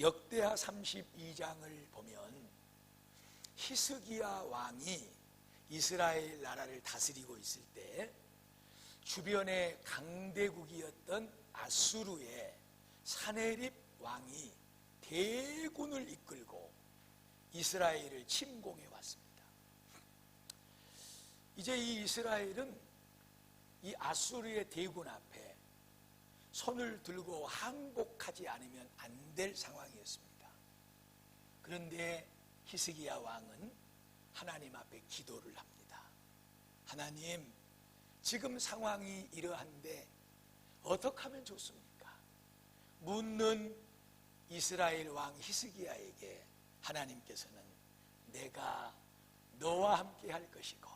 역대하 32장을 보면 히스기야 왕이 이스라엘 나라를 다스리고 있을 때 주변의 강대국이었던 아수르의 사네립 왕이 대군을 이끌고 이스라엘을 침공해 왔습니다. 이제 이 이스라엘은 이 아수르의 대군 앞에 손을 들고 항복하지 않으면 안 될 상황이었습니다. 그런데 히스기야 왕은 하나님 앞에 기도를 합니다. 하나님, 지금 상황이 이러한데 어떻게 하면 좋습니까? 묻는 이스라엘 왕 히스기야에게 하나님께서는 내가 너와 함께 할 것이고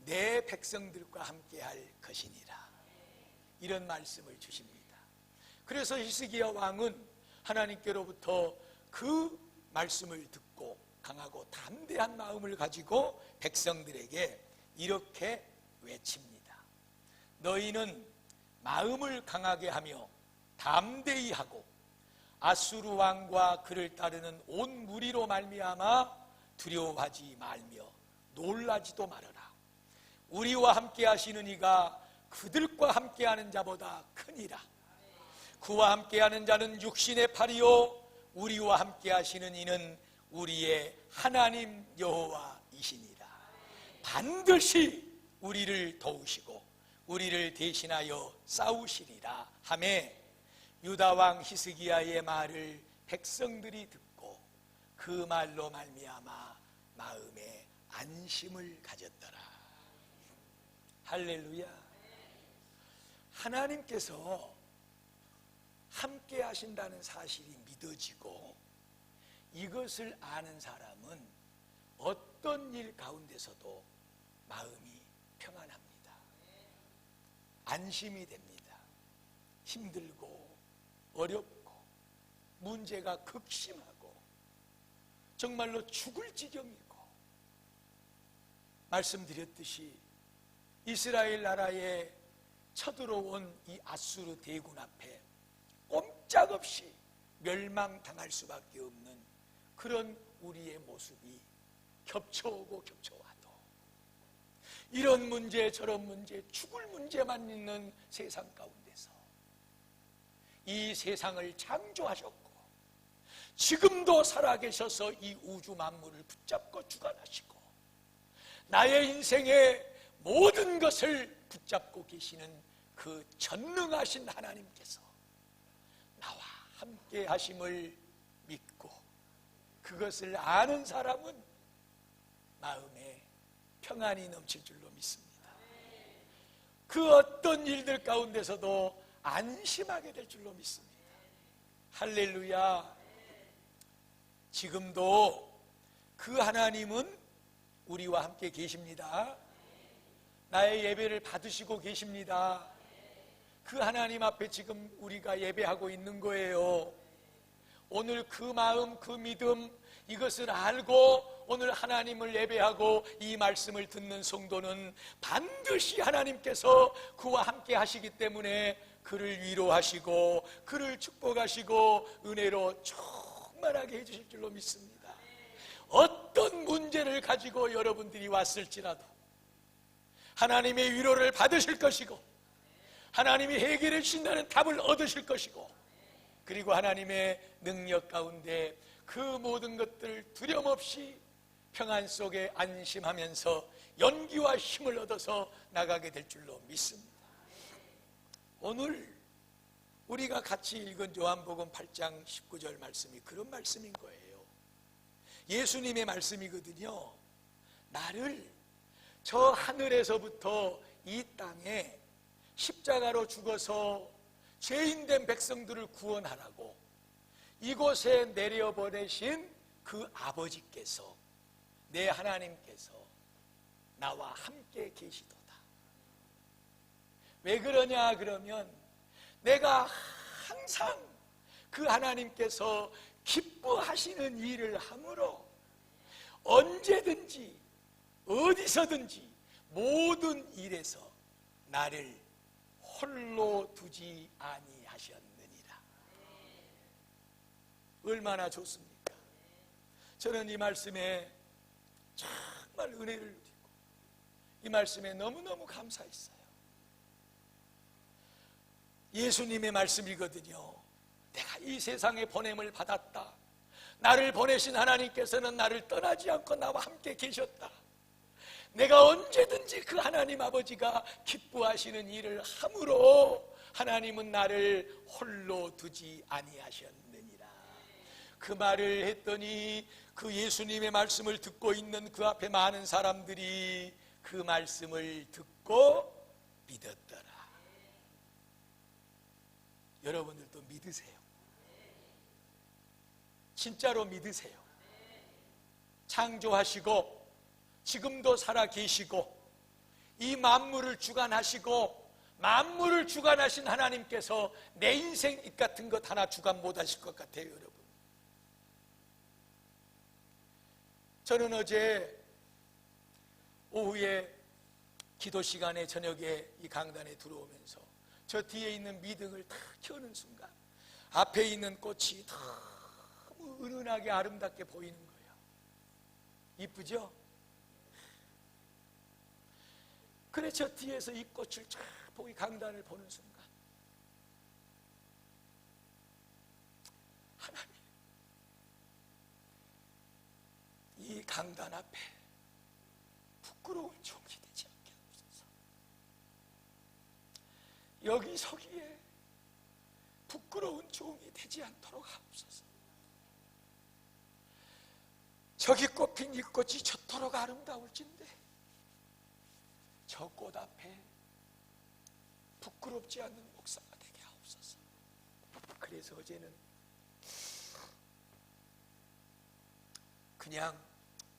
내 백성들과 함께 할 것이니라, 이런 말씀을 주십니다. 그래서 히스기야 왕은 하나님께로부터 그 말씀을 듣고 강하고 담대한 마음을 가지고 백성들에게 이렇게 외칩니다. 너희는 마음을 강하게 하며 담대히 하고 아수르 왕과 그를 따르는 온 무리로 말미암아 두려워하지 말며 놀라지도 말아라. 우리와 함께 하시는 이가 그들과 함께하는 자보다 크니라. 그와 함께하는 자는 육신의 팔이요 우리와 함께하시는 이는 우리의 하나님 여호와이시니라. 반드시 우리를 도우시고 우리를 대신하여 싸우시리라 하매 유다 왕 히스기야의 말을 백성들이 듣고 그 말로 말미암아 마음에 안심을 가졌더라. 할렐루야. 하나님께서 함께 하신다는 사실이 믿어지고 이것을 아는 사람은 어떤 일 가운데서도 마음이 평안합니다. 안심이 됩니다. 힘들고 어렵고 문제가 극심하고 정말로 죽을 지경이고, 말씀드렸듯이 이스라엘 나라에 쳐들어온 이 아수르 대군 앞에 꼼짝없이 멸망당할 수밖에 없는 그런 우리의 모습이 겹쳐오고 겹쳐와도, 이런 문제 저런 문제 죽을 문제만 있는 세상 가운데서 이 세상을 창조하셨고 지금도 살아계셔서 이 우주 만물을 붙잡고 주관하시고 나의 인생의 모든 것을 붙잡고 계시는 그 전능하신 하나님께서 나와 함께 하심을 믿고 그것을 아는 사람은 마음에 평안이 넘칠 줄로 믿습니다. 그 어떤 일들 가운데서도 안심하게 될 줄로 믿습니다. 할렐루야. 지금도 그 하나님은 우리와 함께 계십니다. 나의 예배를 받으시고 계십니다. 그 하나님 앞에 지금 우리가 예배하고 있는 거예요. 오늘 그 마음, 그 믿음, 이것을 알고 오늘 하나님을 예배하고 이 말씀을 듣는 성도는 반드시 하나님께서 그와 함께 하시기 때문에 그를 위로하시고 그를 축복하시고 은혜로 충만하게 해주실 줄로 믿습니다. 어떤 문제를 가지고 여러분들이 왔을지라도 하나님의 위로를 받으실 것이고 하나님이 해결해 주신다는 답을 얻으실 것이고, 그리고 하나님의 능력 가운데 그 모든 것들 두려움 없이 평안 속에 안심하면서 연기와 힘을 얻어서 나가게 될 줄로 믿습니다. 오늘 우리가 같이 읽은 요한복음 8장 19절 말씀이 그런 말씀인 거예요. 예수님의 말씀이거든요. 나를 저 하늘에서부터 이 땅에 십자가로 죽어서 죄인된 백성들을 구원하라고 이곳에 내려보내신 그 아버지께서, 내 하나님께서 나와 함께 계시도다. 왜 그러냐 그러면 내가 항상 그 하나님께서 기뻐하시는 일을 함으로 언제든지 어디서든지 모든 일에서 나를 홀로 두지 아니하셨느니라. 얼마나 좋습니까? 저는 이 말씀에 정말 은혜를 누리고 이 말씀에 너무너무 감사했어요. 예수님의 말씀이거든요. 내가 이 세상에 보냄을 받았다. 나를 보내신 하나님께서는 나를 떠나지 않고 나와 함께 계셨다. 내가 언제든지 그 하나님 아버지가 기뻐하시는 일을 함으로 하나님은 나를 홀로 두지 아니하셨느니라. 그 말을 했더니 그 예수님의 말씀을 듣고 있는 그 앞에 많은 사람들이 그 말씀을 듣고 믿었더라. 여러분들도 믿으세요. 진짜로 믿으세요. 창조하시고 지금도 살아 계시고 이 만물을 주관하시고 만물을 주관하신 하나님께서 내 인생 이 같은 것 하나 주관 못하실 것 같아요, 여러분. 저는 어제 오후에 기도 시간에 저녁에 이 강단에 들어오면서 저 뒤에 있는 미등을 다 켜는 순간 앞에 있는 꽃이 너무 은은하게 아름답게 보이는 거예요. 이쁘죠? 그래 저 뒤에서 이 꽃을 쫙 보고 강단을 보는 순간 하나님, 이 강단 앞에 부끄러운 종이 되지 않게 하옵소서. 여기 서기에 부끄러운 종이 되지 않도록 하옵소서. 저기 꽃핀 이 꽃이 저토록 아름다울진데 저 꽃 앞에 부끄럽지 않는 목사가 되게 하옵소서. 그래서 어제는 그냥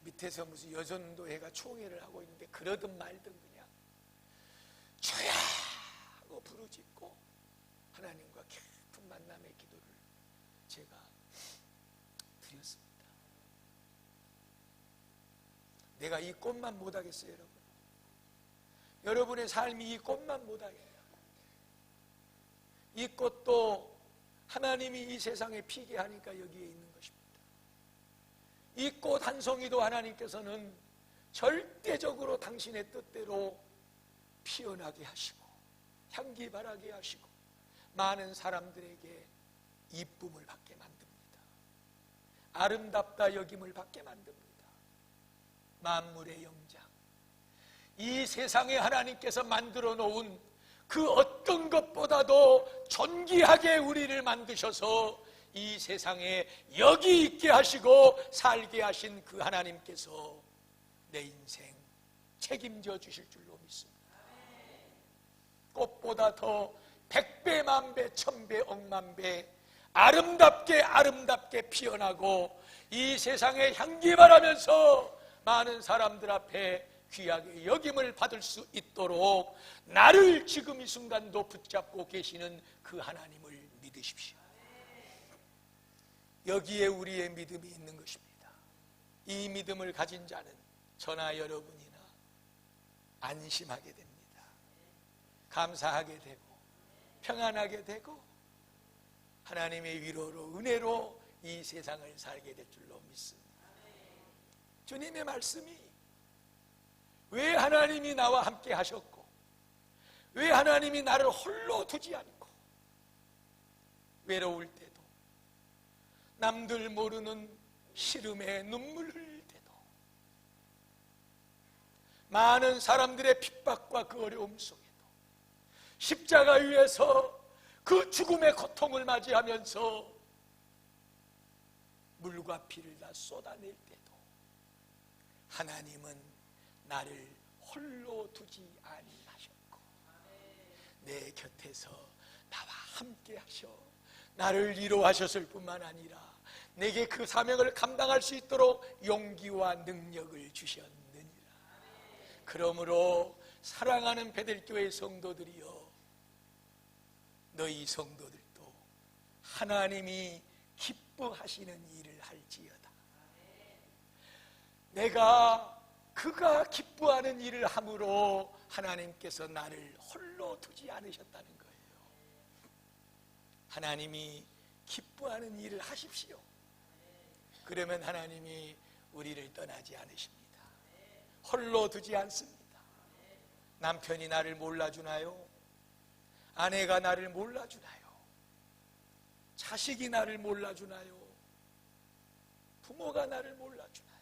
밑에서 무슨 여전도회가 총회를 하고 있는데 그러든 말든 그냥 주야 하고 부르짖고 하나님과 깊은 만남의 기도를 제가 드렸습니다. 내가 이 꽃만 못하겠어요, 여러분. 여러분의 삶이 이 꽃만 못하게 해요. 이 꽃도 하나님이 이 세상에 피게 하니까 여기에 있는 것입니다. 이 꽃 한 송이도 하나님께서는 절대적으로 당신의 뜻대로 피어나게 하시고 향기 바라게 하시고 많은 사람들에게 이쁨을 받게 만듭니다. 아름답다 여김을 받게 만듭니다. 만물의 영장, 이 세상에 하나님께서 만들어 놓은 그 어떤 것보다도 존귀하게 우리를 만드셔서 이 세상에 여기 있게 하시고 살게 하신 그 하나님께서 내 인생 책임져 주실 줄로 믿습니다. 꽃보다 더 100배, 만배, 1000배, 억만배 아름답게 피어나고 이 세상에 향기 바라면서 많은 사람들 앞에 귀하게 여김을 받을 수 있도록 나를 지금 이 순간도 붙잡고 계시는 그 하나님을 믿으십시오. 여기에 우리의 믿음이 있는 것입니다. 이 믿음을 가진 자는 저나 여러분이나 안심하게 됩니다. 감사하게 되고 평안하게 되고 하나님의 위로로 은혜로 이 세상을 살게 될 줄로 믿습니다. 주님의 말씀이 왜 하나님이 나와 함께 하셨고 왜 하나님이 나를 홀로 두지 않고 외로울 때도 남들 모르는 시름에 눈물 흘릴 때도 많은 사람들의 핍박과 그 어려움 속에도 십자가 위에서 그 죽음의 고통을 맞이하면서 물과 피를 다 쏟아낼 때도 하나님은 나를 홀로 두지 아니하셨고 내 곁에서 나와 함께 하셔 나를 위로하셨을 뿐만 아니라 내게 그 사명을 감당할 수 있도록 용기와 능력을 주셨느니라. 그러므로 사랑하는 베델교회 성도들이여, 너희 성도들도 하나님이 기뻐하시는 일을 할지어다. 내가 그가 기뻐하는 일을 함으로 하나님께서 나를 홀로 두지 않으셨다는 거예요. 하나님이 기뻐하는 일을 하십시오. 그러면 하나님이 우리를 떠나지 않으십니다. 홀로 두지 않습니다. 남편이 나를 몰라주나요? 아내가 나를 몰라주나요? 자식이 나를 몰라주나요? 부모가 나를 몰라주나요?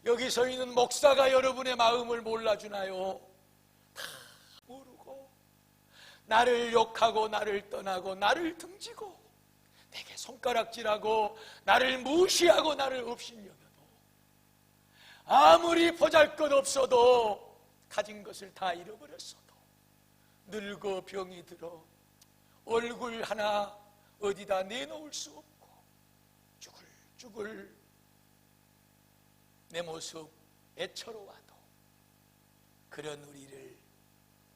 여기 서 있는 목사가 여러분의 마음을 몰라주나요? 다 모르고 나를 욕하고 나를 떠나고 나를 등지고 내게 손가락질하고 나를 무시하고 나를 업신여겨도 아무리 보잘것없어도 가진 것을 다 잃어버렸어도 늙어 병이 들어 얼굴 하나 어디다 내놓을 수 없고 쭈글쭈글 내 모습 애처로워도 그런 우리를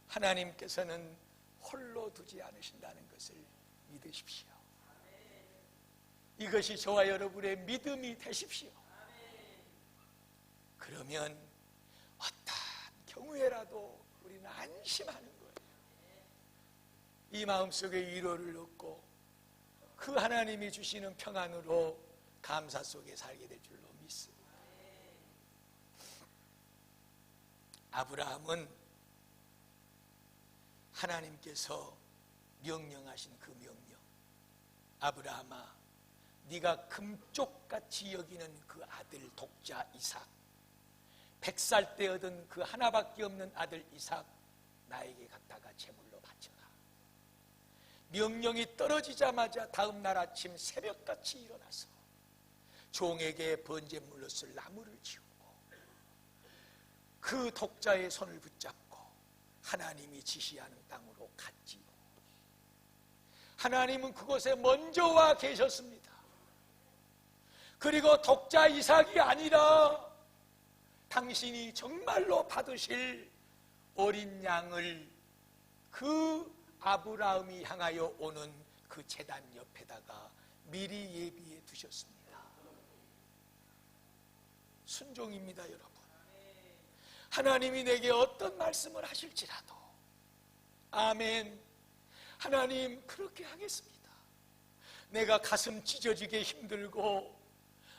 하나님께서는 홀로 두지 않으신다는 것을 믿으십시오. 이것이 저와 여러분의 믿음이 되십시오. 그러면 어떤 경우에라도 우리는 안심하는 거예요. 이 마음속에 위로를 얻고 그 하나님이 주시는 평안으로 감사 속에 살게 될 줄로 믿습니다. 아브라함은 하나님께서 명령하신 그 명령, 아브라함아 네가 금쪽같이 여기는 그 아들 독자 이삭, 100살 때 얻은 그 하나밖에 없는 아들 이삭 나에게 갖다가 제물로 바쳐라. 명령이 떨어지자마자 다음 날 아침 새벽같이 일어나서 종에게 번제물로쓸 나무를 지우고 그 독자의 손을 붙잡고 하나님이 지시하는 땅으로 갔지요. 하나님은 그곳에 먼저 와 계셨습니다. 그리고 독자 이삭이 아니라 당신이 정말로 받으실 어린 양을 그 아브라함이 향하여 오는 그 제단 옆에다가 미리 예비해 두셨습니다. 순종입니다, 여러분. 하나님이 내게 어떤 말씀을 하실지라도 아멘, 하나님 그렇게 하겠습니다. 내가 가슴 찢어지게 힘들고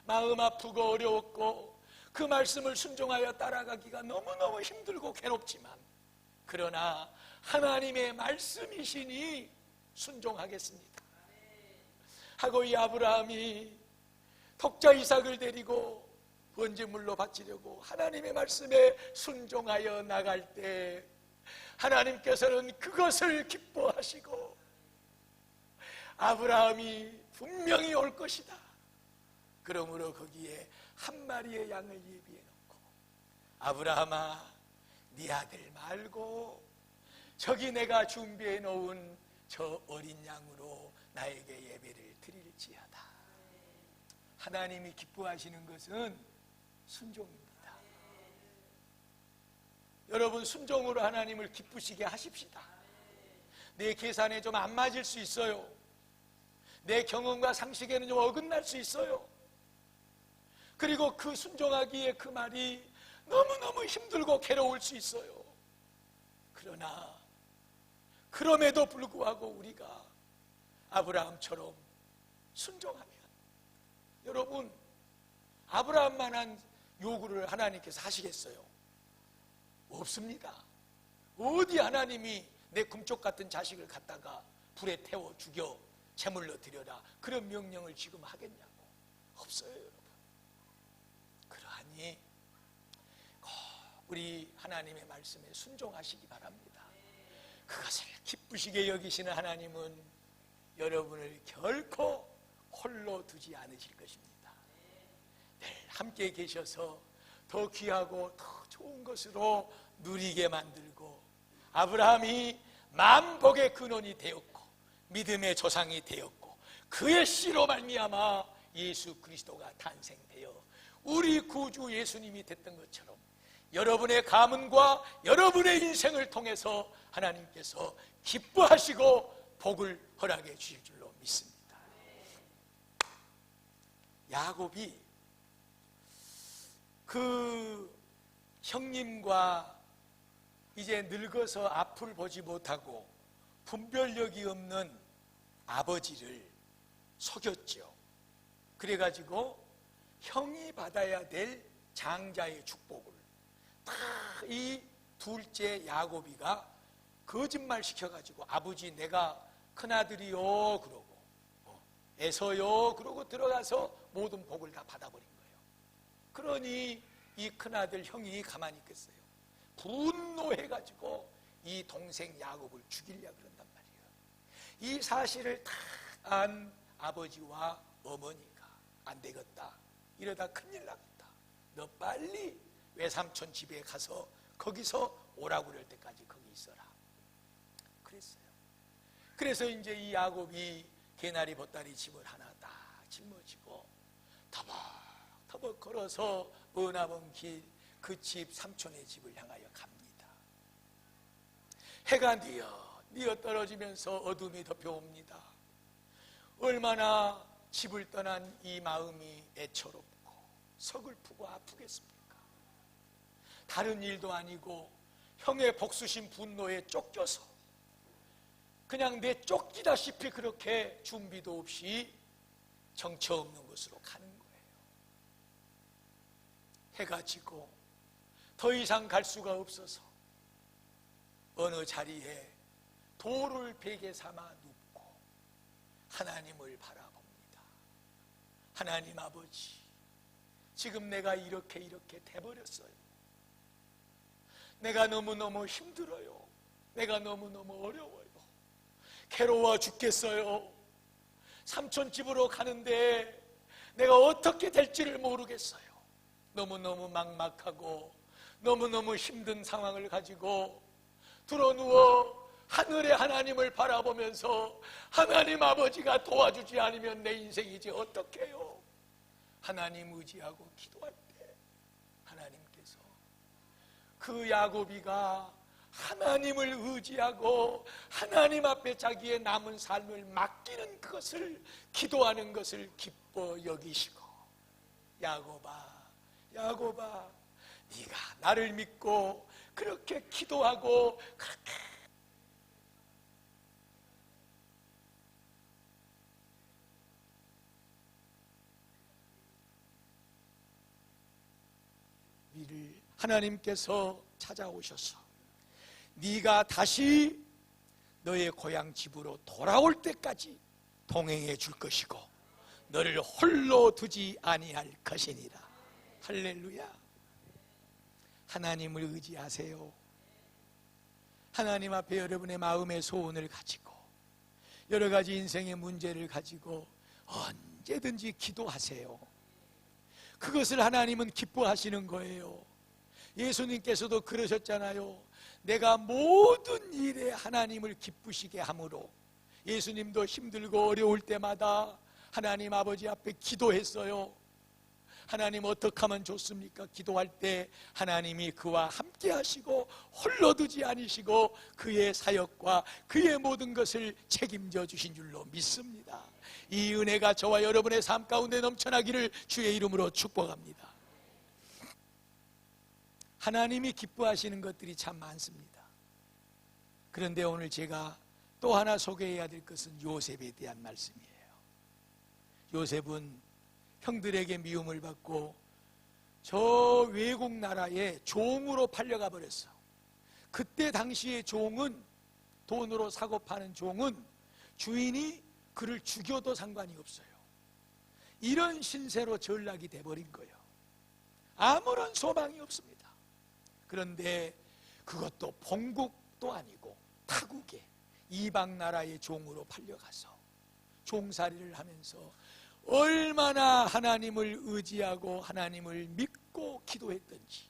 마음 아프고 어려웠고 그 말씀을 순종하여 따라가기가 너무너무 힘들고 괴롭지만 그러나 하나님의 말씀이시니 순종하겠습니다 하고 이 아브라함이 독자 이삭을 데리고 번제물로 바치려고 하나님의 말씀에 순종하여 나갈 때 하나님께서는 그것을 기뻐하시고 아브라함이 분명히 올 것이다, 그러므로 거기에 한 마리의 양을 예비해 놓고 아브라함아 네 아들 말고 저기 내가 준비해 놓은 저 어린 양으로 나에게 예배를 드릴지어다. 하나님이 기뻐하시는 것은 순종입니다. 여러분 순종으로 하나님을 기쁘시게 하십시다. 내 계산에 좀 안 맞을 수 있어요. 내 경험과 상식에는 좀 어긋날 수 있어요. 그리고 그 순종하기에 그 말이 너무너무 힘들고 괴로울 수 있어요. 그러나 그럼에도 불구하고 우리가 아브라함처럼 순종하면 여러분 아브라함만한 요구를 하나님께서 하시겠어요? 없습니다. 어디 하나님이 내 금쪽 같은 자식을 갖다가 불에 태워 죽여 제물로 드려라 그런 명령을 지금 하겠냐고. 없어요, 여러분. 그러하니 꼭 우리 하나님의 말씀에 순종하시기 바랍니다. 그것을 기쁘시게 여기시는 하나님은 여러분을 결코 홀로 두지 않으실 것입니다. 늘 함께 계셔서 더 귀하고 더 좋은 것으로 누리게 만들고 아브라함이 만복의 근원이 되었고 믿음의 조상이 되었고 그의 씨로 말미암아 예수 그리스도가 탄생되어 우리 구주 예수님이 됐던 것처럼 여러분의 가문과 여러분의 인생을 통해서 하나님께서 기뻐하시고 복을 허락해 주실 줄로 믿습니다. 야곱이 그 형님과 이제 늙어서 앞을 보지 못하고 분별력이 없는 아버지를 속였죠. 그래가지고 형이 받아야 될 장자의 축복을 다 이 둘째 야곱이가 거짓말 시켜가지고 아버지 내가 큰아들이요 그러고 에서요 그러고 들어가서 모든 복을 다 받아버린 거예요. 그러니 이 큰아들 형이 가만히 있겠어요? 분노해가지고 이 동생 야곱을 죽이려고 그런단 말이에요. 이 사실을 다 안 아버지와 어머니가 안 되겠다, 이러다 큰일 나겠다, 너 빨리 외삼촌 집에 가서 거기서 오라고 그럴 때까지 거기 있어라 그랬어요. 그래서 이제 이 야곱이 개나리 보따리 집을 하나 딱 짊어지고 터벅터벅 걸어서 머나먼 길 그 집 삼촌의 집을 향하여 갑니다. 해가 뉘어 떨어지면서 어둠이 덮여옵니다. 얼마나 집을 떠난 이 마음이 애처롭고 서글프고 아프겠습니까? 다른 일도 아니고 형의 복수심 분노에 쫓겨서 그냥 내 쫓기다시피 그렇게 준비도 없이 정처 없는 곳으로 가는 거예요. 해가 지고 더 이상 갈 수가 없어서 어느 자리에 돌을 베개 삼아 눕고 하나님을 바라봅니다. 하나님 아버지, 지금 내가 이렇게 돼버렸어요. 내가 너무너무 힘들어요. 내가 너무너무 어려워요. 괴로워 죽겠어요. 삼촌 집으로 가는데 내가 어떻게 될지를 모르겠어요. 너무너무 막막하고 너무너무 힘든 상황을 가지고 드러누워 하늘의 하나님을 바라보면서 하나님 아버지가 도와주지 않으면 내 인생이 이제 어떡해요? 하나님 의지하고 기도할 때 하나님께서 그 야곱이가 하나님을 의지하고 하나님 앞에 자기의 남은 삶을 맡기는 그것을, 기도하는 것을 기뻐 여기시고, 야곱아 네가 나를 믿고 그렇게 기도하고 그렇게 하나님께서 찾아오셔서 네가 다시 너의 고향 집으로 돌아올 때까지 동행해 줄 것이고 너를 홀로 두지 아니할 것이니라. 할렐루야. 하나님을 의지하세요. 하나님 앞에 여러분의 마음의 소원을 가지고 여러 가지 인생의 문제를 가지고 언제든지 기도하세요. 그것을 하나님은 기뻐하시는 거예요. 예수님께서도 그러셨잖아요. 내가 모든 일에 하나님을 기쁘시게 함으로, 예수님도 힘들고 어려울 때마다 하나님 아버지 앞에 기도했어요. 하나님 어떻게 하면 좋습니까? 기도할 때 하나님이 그와 함께 하시고 홀로 두지 않으시고 그의 사역과 그의 모든 것을 책임져 주신 줄로 믿습니다. 이 은혜가 저와 여러분의 삶 가운데 넘쳐나기를 주의 이름으로 축복합니다. 하나님이 기뻐하시는 것들이 참 많습니다. 그런데 오늘 제가 또 하나 소개해야 될 것은 요셉에 대한 말씀이에요. 요셉은 형들에게 미움을 받고 저 외국 나라에 종으로 팔려가 버렸어. 그때 당시의 종은, 돈으로 사고 파는 종은 주인이 그를 죽여도 상관이 없어요. 이런 신세로 전락이 돼버린 거예요. 아무런 소망이 없습니다. 그런데 그것도 본국도 아니고 타국에 이방 나라의 종으로 팔려가서 종살이를 하면서 얼마나 하나님을 의지하고 하나님을 믿고 기도했던지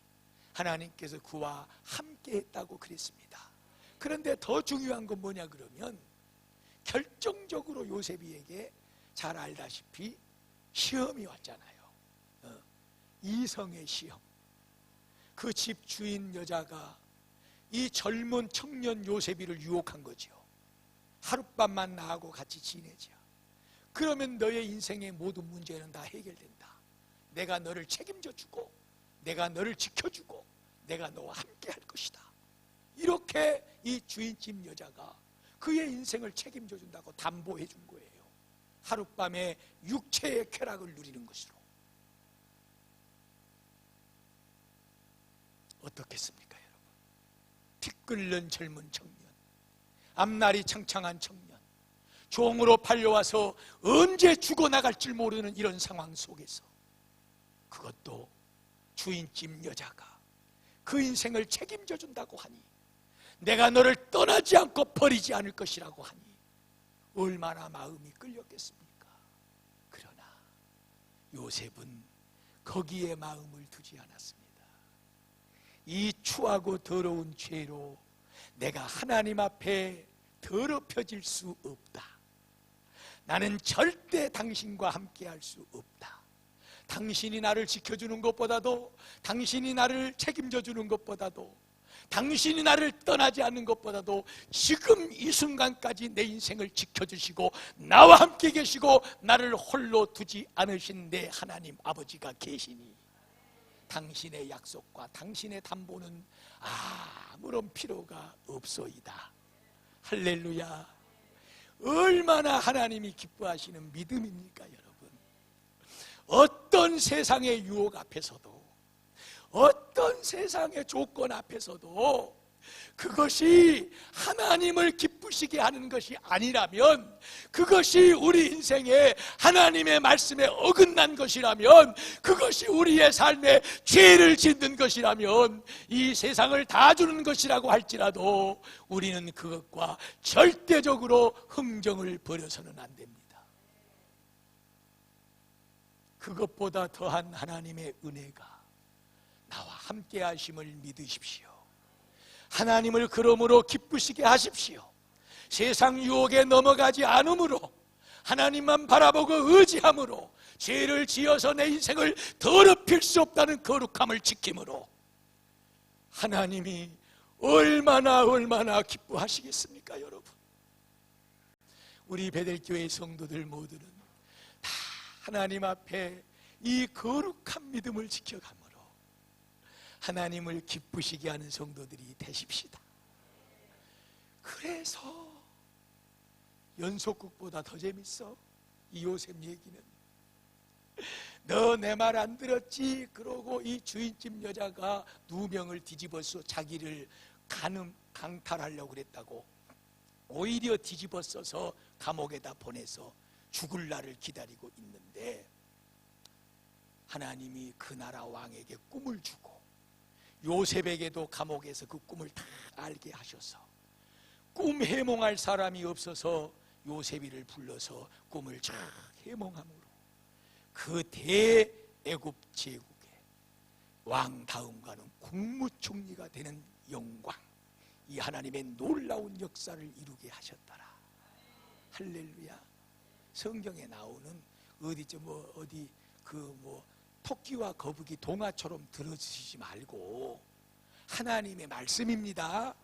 하나님께서 그와 함께 했다고 그랬습니다. 그런데 더 중요한 건 뭐냐 그러면 결정적으로 요셉이에게 잘 알다시피 시험이 왔잖아요. 이성의 시험. 그 집 주인 여자가 이 젊은 청년 요셉이를 유혹한 거죠. 하룻밤만 나하고 같이 지내자. 그러면 너의 인생의 모든 문제는 다 해결된다. 내가 너를 책임져 주고 내가 너를 지켜주고 내가 너와 함께 할 것이다. 이렇게 이 주인집 여자가 그의 인생을 책임져 준다고 담보해 준 거예요. 하룻밤에 육체의 쾌락을 누리는 것으로. 어떻겠습니까 여러분? 피 끓는 젊은 청년, 앞날이 창창한 청년, 종으로 팔려와서 언제 죽어나갈 줄 모르는 이런 상황 속에서 그것도 주인집 여자가 그 인생을 책임져 준다고 하니, 내가 너를 떠나지 않고 버리지 않을 것이라고 하니 얼마나 마음이 끌렸겠습니까? 그러나 요셉은 거기에 마음을 두지 않았습니다. 이 추하고 더러운 죄로 내가 하나님 앞에 더럽혀질 수 없다. 나는 절대 당신과 함께 할 수 없다. 당신이 나를 지켜주는 것보다도, 당신이 나를 책임져 주는 것보다도, 당신이 나를 떠나지 않는 것보다도 지금 이 순간까지 내 인생을 지켜주시고 나와 함께 계시고 나를 홀로 두지 않으신 내 하나님 아버지가 계시니 당신의 약속과 당신의 담보는 아무런 필요가 없소이다. 할렐루야. 얼마나 하나님이 기뻐하시는 믿음입니까 여러분? 어떤 세상의 유혹 앞에서도, 어떤 세상의 조건 앞에서도 그것이 하나님을 기쁘시게 하는 것이 아니라면, 그것이 우리 인생에 하나님의 말씀에 어긋난 것이라면, 그것이 우리의 삶에 죄를 짓는 것이라면, 이 세상을 다 주는 것이라고 할지라도 우리는 그것과 절대적으로 흥정을 벌여서는 안 됩니다. 그것보다 더한 하나님의 은혜가 나와 함께 하심을 믿으십시오. 하나님을 그러므로 기쁘시게 하십시오. 세상 유혹에 넘어가지 않으므로, 하나님만 바라보고 의지함으로, 죄를 지어서 내 인생을 더럽힐 수 없다는 거룩함을 지킴으로 하나님이 얼마나 기뻐하시겠습니까 여러분? 우리 베델교회 성도들 모두는 다 하나님 앞에 이 거룩한 믿음을 지켜가므로 하나님을 기쁘시게 하는 성도들이 되십시다. 그래서 연속극보다 더 재밌어. 이 요셉 얘기는 너 내 말 안 들었지? 그러고 이 주인집 여자가 누명을 뒤집어서 자기를 강탈하려고 그랬다고 오히려 뒤집어 써서 감옥에다 보내서 죽을 날을 기다리고 있는데, 하나님이 그 나라 왕에게 꿈을 주고 요셉에게도 감옥에서 그 꿈을 다 알게 하셔서 꿈 해몽할 사람이 없어서 요셉이를 불러서 꿈을 쫙 해몽함으로 그 대애굽 제국의 왕 다음과는 국무총리가 되는 영광, 이 하나님의 놀라운 역사를 이루게 하셨더라. 할렐루야. 성경에 나오는 토끼와 거북이 동화처럼 들어주시지 말고 하나님의 말씀입니다.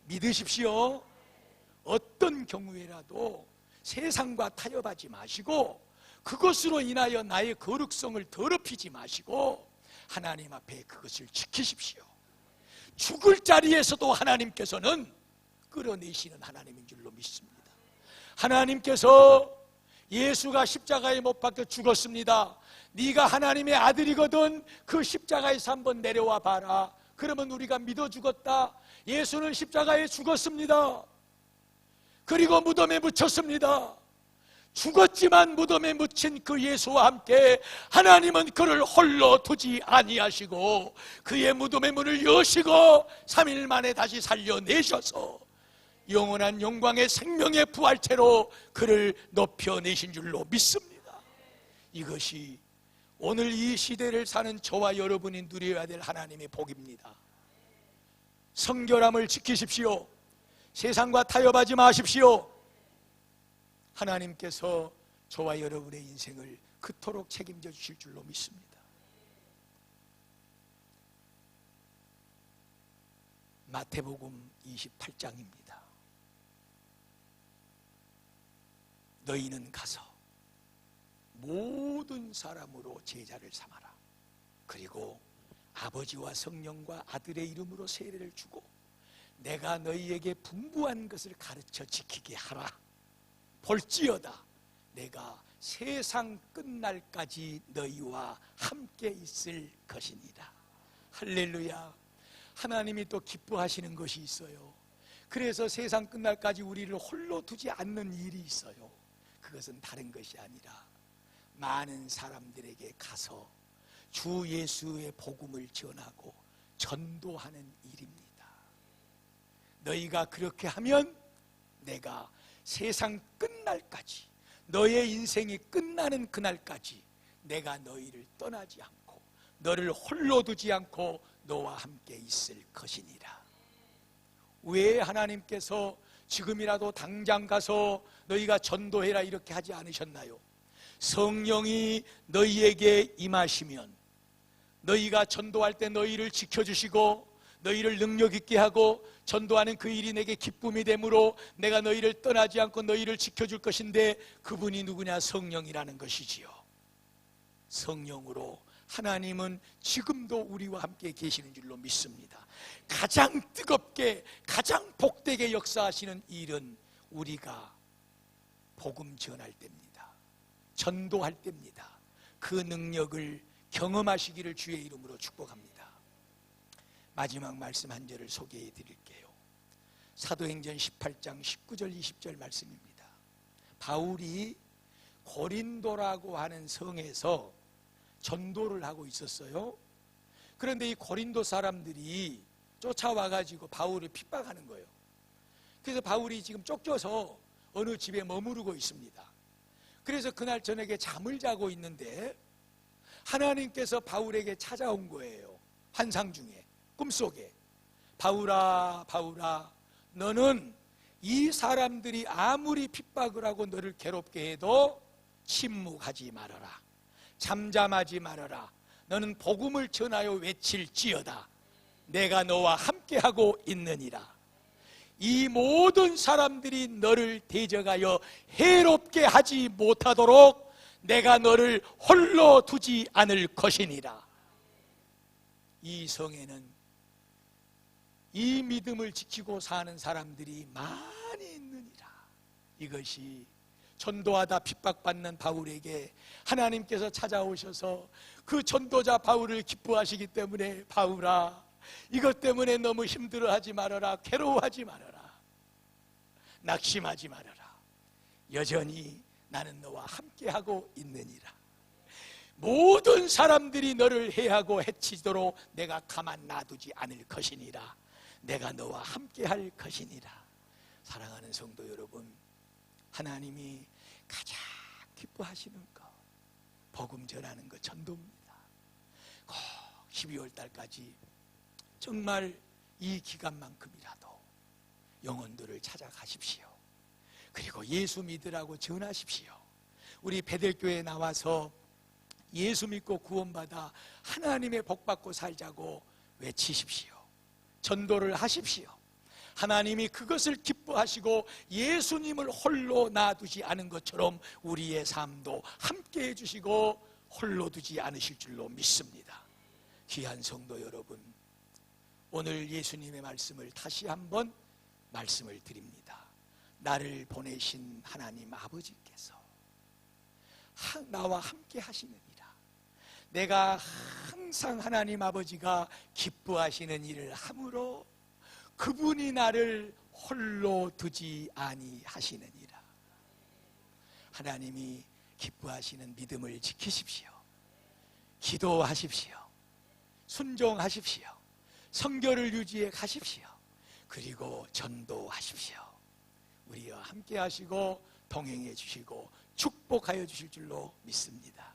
믿으십시오. 어떤 경우에라도 세상과 타협하지 마시고 그것으로 인하여 나의 거룩성을 더럽히지 마시고 하나님 앞에 그것을 지키십시오. 죽을 자리에서도 하나님께서는 끌어내시는 하나님인 줄로 믿습니다. 하나님께서 예수가 십자가에 못 박혀 죽었습니다. 네가 하나님의 아들이거든 그 십자가에서 한번 내려와 봐라. 그러면 우리가 믿어 죽었다. 예수는 십자가에 죽었습니다. 그리고 무덤에 묻혔습니다. 죽었지만 무덤에 묻힌 그 예수와 함께 하나님은 그를 홀로 두지 아니하시고 그의 무덤의 문을 여시고 3일 만에 다시 살려내셔서 영원한 영광의 생명의 부활체로 그를 높여내신 줄로 믿습니다. 이것이 오늘 이 시대를 사는 저와 여러분이 누려야 될 하나님의 복입니다. 성결함을 지키십시오. 세상과 타협하지 마십시오. 하나님께서 저와 여러분의 인생을 그토록 책임져 주실 줄로 믿습니다. 마태복음 28장입니다. 너희는 가서 모든 사람으로 제자를 삼아라. 그리고 아버지와 성령과 아들의 이름으로 세례를 주고 내가 너희에게 분부한 것을 가르쳐 지키게 하라. 볼지어다 내가 세상 끝날까지 너희와 함께 있을 것이니라. 할렐루야. 하나님이 또 기뻐하시는 것이 있어요. 그래서 세상 끝날까지 우리를 홀로 두지 않는 일이 있어요. 그것은 다른 것이 아니라 많은 사람들에게 가서 주 예수의 복음을 전하고 전도하는 일입니다. 너희가 그렇게 하면 내가 세상 끝날까지, 너의 인생이 끝나는 그날까지 내가 너희를 떠나지 않고 너를 홀로 두지 않고 너와 함께 있을 것이니라. 왜 하나님께서 지금이라도 당장 가서 너희가 전도해라 이렇게 하지 않으셨나요? 성령이 너희에게 임하시면 너희가 전도할 때 너희를 지켜주시고 너희를 능력 있게 하고 전도하는 그 일이 내게 기쁨이 되므로 내가 너희를 떠나지 않고 너희를 지켜줄 것인데, 그분이 누구냐? 성령이라는 것이지요. 성령으로 하나님은 지금도 우리와 함께 계시는 줄로 믿습니다. 가장 뜨겁게 가장 복되게 역사하시는 일은 우리가 복음 전할 때입니다. 전도할 때입니다. 그 능력을 경험하시기를 주의 이름으로 축복합니다. 마지막 말씀 한 절을 소개해 드릴게요. 사도행전 18장 19절 20절 말씀입니다. 바울이 고린도라고 하는 성에서 전도를 하고 있었어요. 그런데 이 고린도 사람들이 쫓아와가지고 바울을 핍박하는 거예요. 그래서 바울이 지금 쫓겨서 어느 집에 머무르고 있습니다. 그래서 그날 저녁에 잠을 자고 있는데 하나님께서 바울에게 찾아온 거예요. 환상 중에, 꿈속에. 바울아, 바울아, 너는 이 사람들이 아무리 핍박을 하고 너를 괴롭게 해도 침묵하지 말아라. 잠잠하지 말아라. 너는 복음을 전하여 외칠지어다. 내가 너와 함께하고 있느니라. 이 모든 사람들이 너를 대적하여 해롭게 하지 못하도록 내가 너를 홀로 두지 않을 것이니라. 이 성에는 이 믿음을 지키고 사는 사람들이 많이 있느니라. 이것이 전도하다 핍박받는 바울에게 하나님께서 찾아오셔서 그 전도자 바울을 기뻐하시기 때문에, 바울아, 이것 때문에 너무 힘들어하지 말아라. 괴로워하지 말아라. 낙심하지 말아라. 여전히 나는 너와 함께하고 있느니라. 모든 사람들이 너를 해하고 해치도록 내가 가만 놔두지 않을 것이니라. 내가 너와 함께할 것이니라. 사랑하는 성도 여러분, 하나님이 가장 기뻐하시는 것, 복음 전하는 것, 전도입니다. 꼭 12월 달까지 정말 이 기간만큼이라도 영혼들을 찾아가십시오. 그리고 예수 믿으라고 전하십시오. 우리 베델교회에 나와서 예수 믿고 구원받아 하나님의 복 받고 살자고 외치십시오. 전도를 하십시오. 하나님이 그것을 기뻐하시고 예수님을 홀로 놔두지 않은 것처럼 우리의 삶도 함께 해주시고 홀로 두지 않으실 줄로 믿습니다. 귀한 성도 여러분, 오늘 예수님의 말씀을 다시 한번 말씀을 드립니다. 나를 보내신 하나님 아버지께서 나와 함께 하시느니라. 내가 항상 하나님 아버지가 기뻐하시는 일을 함으로 그분이 나를 홀로 두지 아니하시느니라. 하나님이 기뻐하시는 믿음을 지키십시오. 기도하십시오. 순종하십시오. 성결을 유지해 가십시오. 그리고 전도하십시오. 우리와 함께 하시고 동행해 주시고 축복하여 주실 줄로 믿습니다.